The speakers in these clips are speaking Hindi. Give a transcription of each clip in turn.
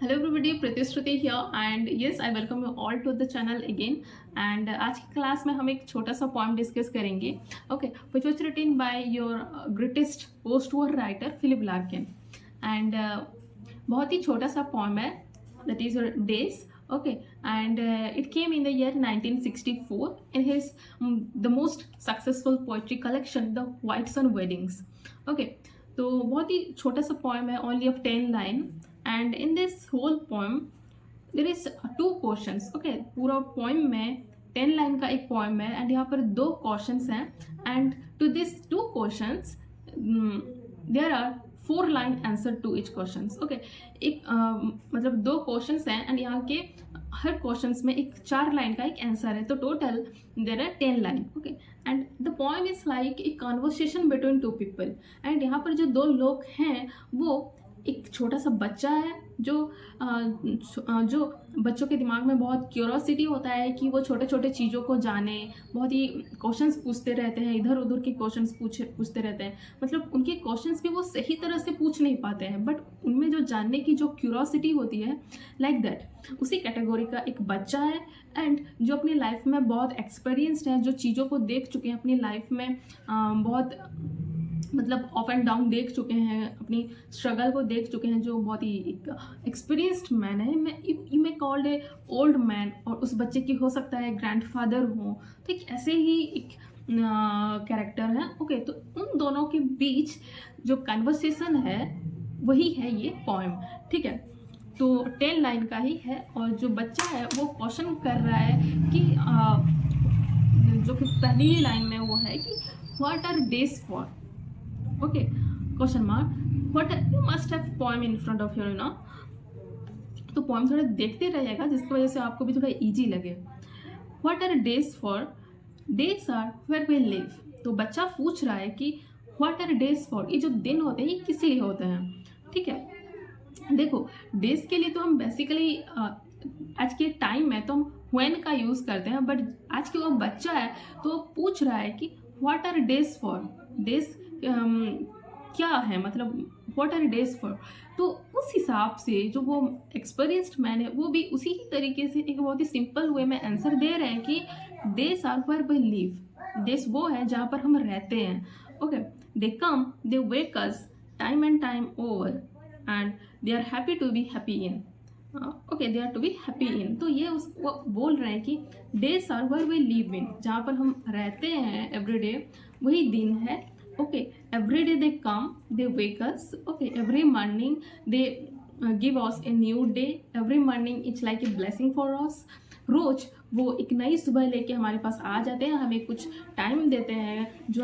Hello everybody, Preeti Shruti here and yes I welcome you all to the channel again. And आज की क्लास में हम एक छोटा सा पॉइंट डिस्कस करेंगे, okay, which was written by your greatest post war writer Philip Larkin. And बहुत ही छोटा सा पॉइंट है, that is your days, okay, and it came in the year 1964 in his the most successful poetry collection, the White Sun Weddings, okay। तो बहुत ही छोटा सा poem है, only of 10 line, and in this whole poem there is two questions, okay। पूरा poem में 10 line का एक poem है and यहाँ पर दो questions हैं, and to these two questions there are 4 line answer to each question, okay. एक मतलब दो क्वेश्चंस हैं एंड यहाँ के हर क्वेश्चंस में एक 4 लाइन का एक आंसर है, तो total there are 10 line, okay. And the poem is like a conversation between two people. And यहाँ पर जो दो लोग हैं वो एक छोटा सा बच्चा है जो बच्चों के दिमाग में बहुत क्यूरोसिटी होता है कि वो छोटे छोटे चीज़ों को जाने, बहुत ही क्वेश्चंस पूछते रहते हैं, इधर उधर के क्वेश्चंस पूछते रहते हैं। मतलब उनके क्वेश्चंस भी वो सही तरह से पूछ नहीं पाते हैं, बट उनमें जो जानने की जो क्यूरोसिटी होती है, लाइक दैट उसी कैटेगरी का एक बच्चा है एंड जो अपनी लाइफ में बहुत एक्सपीरियंसड है, जो चीज़ों को देख चुके हैं अपनी लाइफ में, बहुत मतलब अप एंड डाउन देख चुके हैं, अपनी स्ट्रगल को देख चुके हैं, जो बहुत ही एक एक्सपीरियंस्ड मैन है। मैं you may called a old man, और उस बच्चे की हो सकता है ग्रैंडफादर हो, तो एक ऐसे ही एक कैरेक्टर है, ओके। तो उन दोनों के बीच जो कन्वर्सेशन है वही है ये पोएम, ठीक है। तो 10 लाइन का ही है और जो बच्चा है वो क्वेश्चन कर रहा है कि जो कि पहली ही लाइन में वो है कि what are days for, okay, question mark, what you must have poem in front of you, you know। तो poem थोड़ा देखते रहिएगा जिसकी वजह से आपको भी थोड़ा easy लगे। what are days for, days are where we live। तो बच्चा पूछ रहा है कि what are days for, ये जो दिन होते हैं ये किस लिए होते हैं, ठीक है। देखो days के लिए तो हम बेसिकली आज के टाइम में तो हम when का यूज करते हैं, बट आज के वो बच्चा है तो वो पूछ रहा है कि what are days for, days क्या है, मतलब व्हाट आर डेज फॉर। तो उस हिसाब से जो वो एक्सपीरियंस्ड मैन है वो भी उसी ही तरीके से एक बहुत ही सिंपल वे में आंसर दे रहे हैं कि days are where we live. Days वो है जहाँ पर हम रहते हैं, okay. They come, they wake us time and time over and they are happy to be happy in, okay, they are to be happy in. तो ये वो बोल रहे हैं कि days are where we live in, जहाँ पर हम रहते हैं एवरीडे वही दिन है, okay। Every day they come, they wake us, okay। Every morning they give us a new day, every morning it's like a blessing for us। रोज वो एक नई सुबह लेके हमारे पास आ जाते हैं, हमें कुछ टाइम देते हैं जो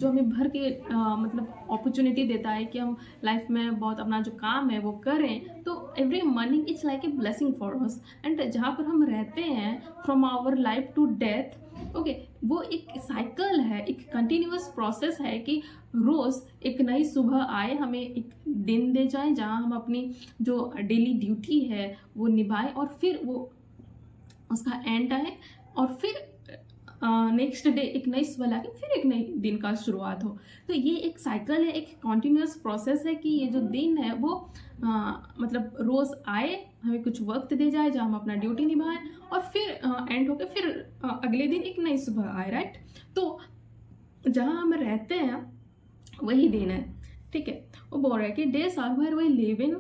हमें भर के मतलब अपॉर्चुनिटी देता है कि हम लाइफ में बहुत अपना जो काम है वो करें। तो every morning it's like a blessing for us. And जहाँ पर हम रहते हैं from our life to death, okay, वो एक साइकिल है, एक कंटिन्यूअस प्रोसेस है कि रोज़ एक नई सुबह आए, हमें एक दिन दे जाए जहाँ हम अपनी जो डेली ड्यूटी है वो निभाएं और फिर वो उसका एंड आए और फिर नेक्स्ट डे एक नई सुबह लाके फिर एक नई दिन का शुरुआत हो। तो ये एक साइकिल है, एक कॉन्टिन्यूस प्रोसेस है कि ये जो दिन है वो मतलब रोज़ आए, हमें कुछ वक्त दे जाए जहाँ हम अपना ड्यूटी निभाएं और फिर एंड होके फिर अगले दिन एक नई सुबह आए, राइट। तो जहाँ हम रहते हैं वही दिन है, ठीक है। वो बोल रहे हैं कि days are where we live in,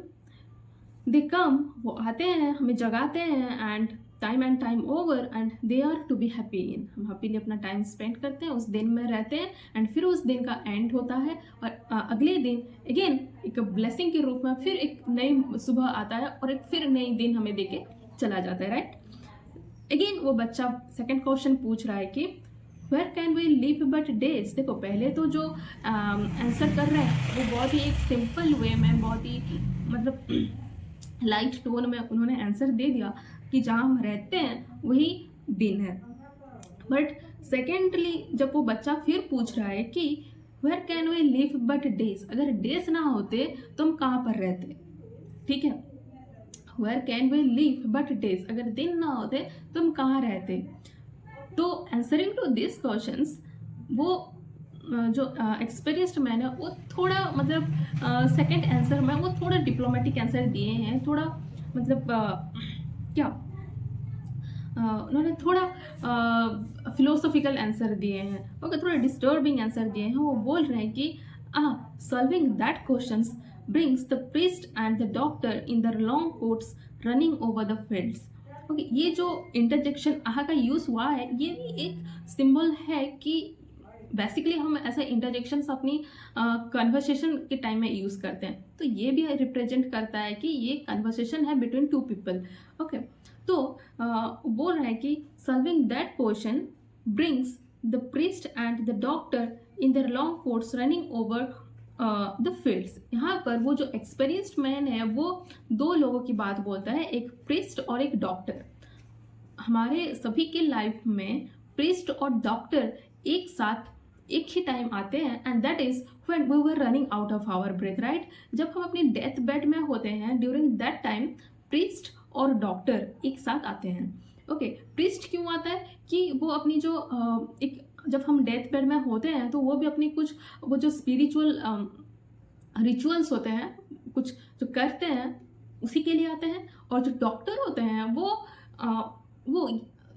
they come, वो आते हैं, हमें जगाते हैं, and time and time over and they are to be happy in, हम हैप्पीली अपना टाइम स्पेंड करते हैं, उस दिन में रहते हैं एंड फिर उस दिन का एंड होता है और अगले दिन अगेन एक ब्लेसिंग के रूप में फिर एक नई सुबह आता है और एक फिर नई दिन हमें देके चला जाता है, राइट। अगेन वो बच्चा सेकंड क्वेश्चन पूछ रहा है कि where can we live but days. देखो पहले तो जो आंसर कर रहे हैं वो बहुत ही एक सिंपल वे में, बहुत ही मतलब लाइट टोन में उन्होंने आंसर दे दिया कि जहाँ हम रहते हैं वही दिन है। बट सेकेंडली जब वो बच्चा फिर पूछ रहा है कि where can we live but days, अगर डेज ना होते तो हम कहाँ पर रहते, ठीक है। Where can we live but days, अगर दिन ना होते तो हम कहाँ रहते। तो आंसरिंग टू दिस क्वेश्चंस वो जो एक्सपीरियंस्ड मैन है वो थोड़ा मतलब सेकंड आंसर में वो थोड़ा डिप्लोमेटिक आंसर दिए हैं, थोड़ा मतलब क्या उन्होंने थोड़ा फिलोसॉफिकल आंसर दिए हैं, ओके, थोड़ा डिस्टर्बिंग आंसर दिए हैं। वो बोल रहे हैं कि solving that questions brings the priest and the doctor in the long quotes running over the fields. Okay, ये जो इंटरजेक्शन का यूज हुआ है, ये भी एक सिंबल है कि बेसिकली हम ऐसे इंटरजेक्शंस अपनी कन्वर्सेशन के टाइम में यूज़ करते हैं, तो ये भी रिप्रेजेंट करता है कि ये कन्वर्सेशन है बिटवीन टू पीपल। ओके, तो बोल रहा है कि solving that question brings the priest and the doctor in the long course running over the fields. यहाँ पर वो जो एक्सपीरियंस्ड मैन है वो दो लोगों की बात बोलता है, एक प्रीस्ट और एक डॉक्टर। हमारे सभी के लाइफ में प्रीस्ट और डॉक्टर एक साथ एक ही टाइम आते हैं, and that is when we were running out of our breath, right. जब हम अपने डेथ बेड में होते हैं, ड्यूरिंग दैट टाइम प्रीस्ट और डॉक्टर एक साथ आते हैं। ओके, प्रीस्ट क्यों आता है कि वो अपनी जो एक जब हम डेथ बेड में होते हैं तो वो भी अपनी कुछ वो जो स्पिरिचुअल रिचुअल्स होते हैं, कुछ जो करते हैं उसी के लिए आते हैं। और जो डॉक्टर होते हैं वो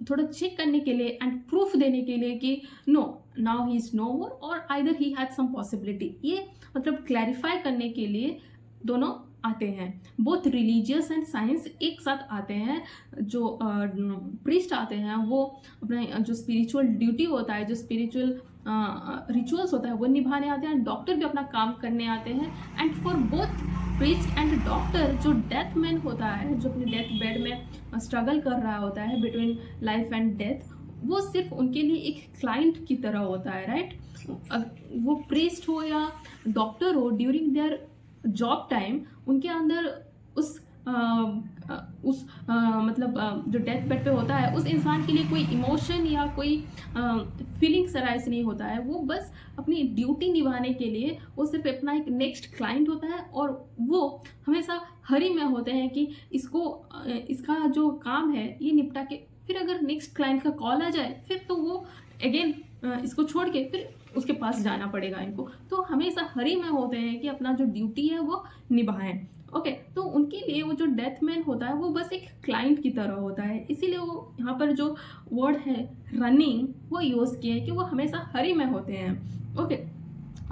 थोड़ा चेक करने के लिए एंड प्रूफ देने के लिए कि no, now he is no more और either he had some possibility, ये मतलब क्लैरिफाई करने के लिए दोनों आते हैं। बोथ रिलीजियस एंड साइंस एक साथ आते हैं। जो प्रीस्ट आते हैं वो अपना जो स्पिरिचुअल ड्यूटी होता है, जो स्पिरिचुअल रिचुअल्स होता है वो निभाने आते हैं। डॉक्टर भी अपना काम करने आते हैं। And for both priest and doctor, जो डेथ मैन होता है, जो अपने डेथ बेड में स्ट्रगल कर रहा होता है बिटवीन लाइफ एंड डेथ, वो सिर्फ उनके लिए एक क्लाइंट की तरह होता है, राइट। वो प्रीस्ट हो या डॉक्टर हो, ड्यूरिंग देयर जॉब टाइम उनके अंदर मतलब जो डेथ बेड पे होता है उस इंसान के लिए कोई इमोशन या कोई फीलिंग्स अराइज नहीं होता है। वो बस अपनी ड्यूटी निभाने के लिए वो सिर्फ अपना एक नेक्स्ट क्लाइंट होता है, और वो हमेशा हरी में होते हैं कि इसका जो काम है ये निपटा के फिर अगर नेक्स्ट क्लाइंट का कॉल आ जाए फिर तो वो अगेन इसको छोड़ के फिर उसके पास जाना पड़ेगा इनको। तो हमेशा हरी में होते हैं कि अपना जो ड्यूटी है वो निभाएं। ओके, तो उनके लिए वो जो डेथ मैन होता है वो बस एक क्लाइंट की तरह होता है। इसीलिए वो यहाँ पर जो वर्ड है रनिंग वो यूज़ किए कि वो हमेशा हरी में होते हैं। ओके,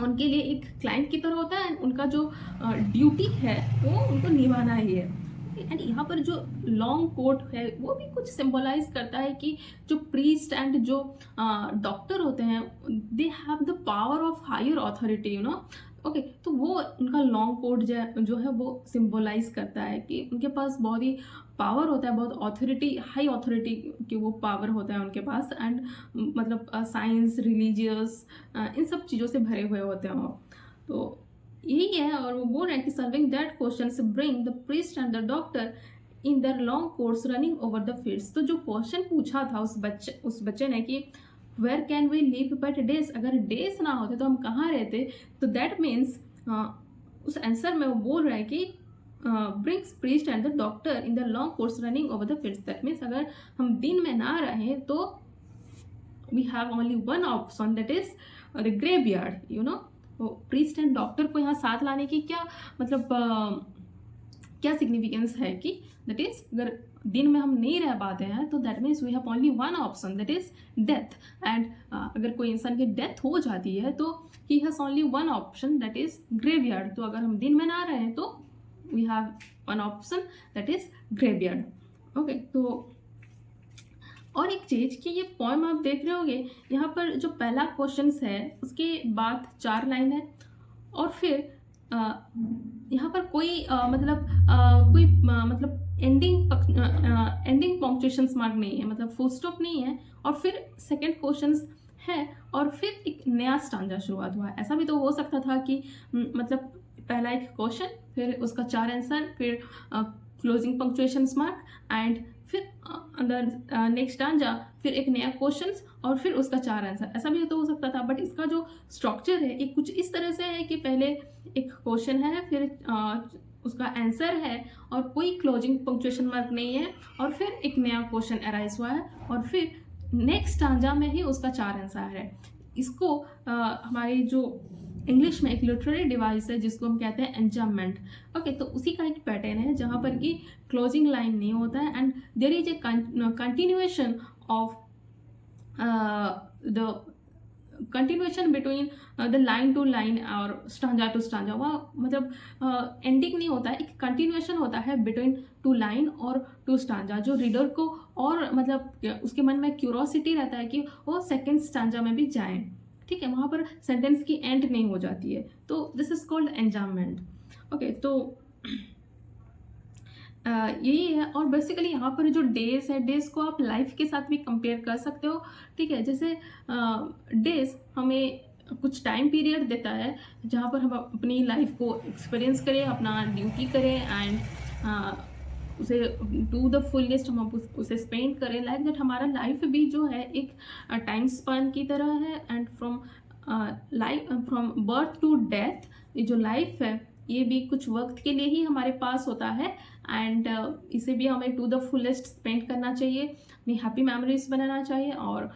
उनके लिए एक क्लाइंट की तरह होता है, उनका जो ड्यूटी है वो उनको निभाना ही है। एंड यहाँ पर जो लॉन्ग कोट है वो भी कुछ सिंबलाइज करता है कि जो प्रीस्ट एंड जो डॉक्टर होते हैं they have the power of higher authority, you know. Okay, तो वो उनका लॉन्ग कोट जो है वो सिंबलाइज करता है कि उनके पास बहुत ही पावर होता है, बहुत ऑथोरिटी, हाई ऑथोरिटी की वो पावर होता है उनके पास। एंड मतलब साइंस, रिलीजियस, इन सब चीज़ों से भरे हुए होते हैं वो। तो यही है, और वो बोल रहे हैं कि solving that questions bring the priest and the doctor in their long course running over the fields. तो जो क्वेश्चन पूछा था उस बच्चे ने कि where can we live but days, अगर डेज ना होते तो हम कहाँ रहते, तो दैट मीन्स उस आंसर में वो बोल रहा है कि brings priest and the doctor in the long course running over the fields. That means अगर हम दिन में ना रहें तो we have only one option, that is the graveyard, you know. Priest and doctor को यहाँ साथ लाने की क्या मतलब क्या सिग्निफिकेंस है कि दैट इज अगर दिन में हम नहीं रह पाते हैं तो that means we have only one option, that is death. And अगर कोई इंसान की डेथ हो जाती है तो he has only one option, that is graveyard. तो अगर हम दिन में ना रहें तो we have one option, that is graveyard. Okay, तो और एक चीज़ कि ये पोएम आप देख रहे होंगे, यहाँ पर जो पहला क्वेश्चन है उसके बाद 4 लाइन है, और फिर यहाँ पर कोई मतलब एंडिंग पंक्चुएशंस मार्क नहीं है, मतलब फुल स्टॉप नहीं है, और फिर सेकंड क्वेश्चन है और फिर एक नया स्टांजा शुरुआत हुआ है। ऐसा भी तो हो सकता था कि मतलब पहला एक क्वेश्चन, फिर उसका 4 आंसर, फिर क्लोजिंग पंक्चुएशंस मार्क, एंड फिर अंदर नेक्स्ट स्टांजा, फिर एक नया क्वेश्चन और फिर उसका 4 आंसर। ऐसा भी तो हो सकता था, बट इसका जो स्ट्रक्चर है ये कुछ इस तरह से है कि पहले एक क्वेश्चन है, फिर उसका आंसर है और कोई क्लोजिंग पंक्चुएशन मार्क नहीं है, और फिर एक नया क्वेश्चन अराइज हुआ है, और फिर नेक्स्ट स्टांजा में ही उसका 4 आंसर है। इसको हमारी जो इंग्लिश में एक लिटरेरी डिवाइस है जिसको हम कहते हैं एंजाममेंट। ओके, तो उसी का एक पैटर्न है जहाँ पर कि क्लोजिंग लाइन नहीं होता है and there is a continuation of the continuation between the line to line और स्टांजा टू स्टांजा। वह मतलब एंडिंग नहीं होता है, एक कंटिन्यूएशन होता है बिटवीन टू लाइन और टू स्टांजा, जो रीडर को और मतलब उसके मन में क्यूरोसिटी रहता है कि वो सेकेंड स्टांजा में भी जाए। ठीक है, वहाँ पर सेंटेंस की एंड नहीं हो जाती है, तो दिस इज कॉल्ड एंजाममेंट। ओके, तो यही है। और बेसिकली यहाँ पर जो डेज है, डेज को आप लाइफ के साथ भी कंपेयर कर सकते हो। ठीक है, जैसे डेज हमें कुछ टाइम पीरियड देता है जहाँ पर हम अपनी लाइफ को एक्सपीरियंस करें, अपना ड्यूटी करें एंड उसे टू द फुलेस्ट हम उसे स्पेंड करें। लाइक दैट हमारा लाइफ भी जो है एक टाइम स्पान की तरह है and from birth to death ये जो लाइफ है ये भी कुछ वक्त के लिए ही हमारे पास होता है एंड इसे भी हमें टू द फुलेस्ट स्पेंड करना चाहिए, अपनी हैप्पी मेमोरीज बनाना चाहिए। और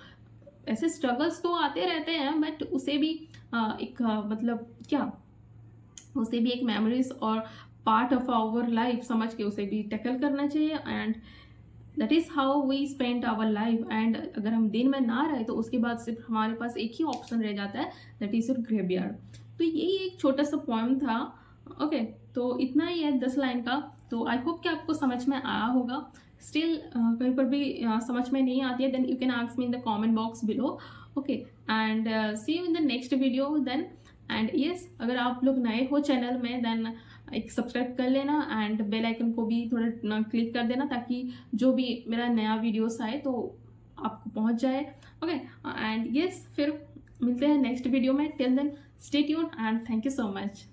ऐसे स्ट्रगल्स तो आते रहते हैं बट उसे भी मतलब क्या, उसे भी एक मेमोरीज और पार्ट ऑफ आवर लाइफ समझ के उसे भी टैकल करना चाहिए and that is how we spend our life. And अगर हम दिन में ना रहे तो उसके बाद सिर्फ हमारे पास एक ही ऑप्शन रह जाता है, दैट इज़ योर ग्रेवयार्ड। तो यही एक छोटा सा पॉइंट था। ओके, तो इतना ही है 10 लाइन का। तो आई होप कि आपको समझ में आया होगा। स्टिल कहीं पर भी समझ में नहीं आती है then you can ask me in the comment box below. Okay, and see you in the next video then. And yes, अगर आप लोग नए हो चैनल में देन एक सब्सक्राइब कर लेना एंड बेल आइकन को भी थोड़ा क्लिक कर देना ताकि जो भी मेरा नया वीडियोस आए तो आपको पहुंच जाए। ओके, एंड यस, फिर मिलते हैं नेक्स्ट वीडियो में। Till then stay tuned and thank you so much.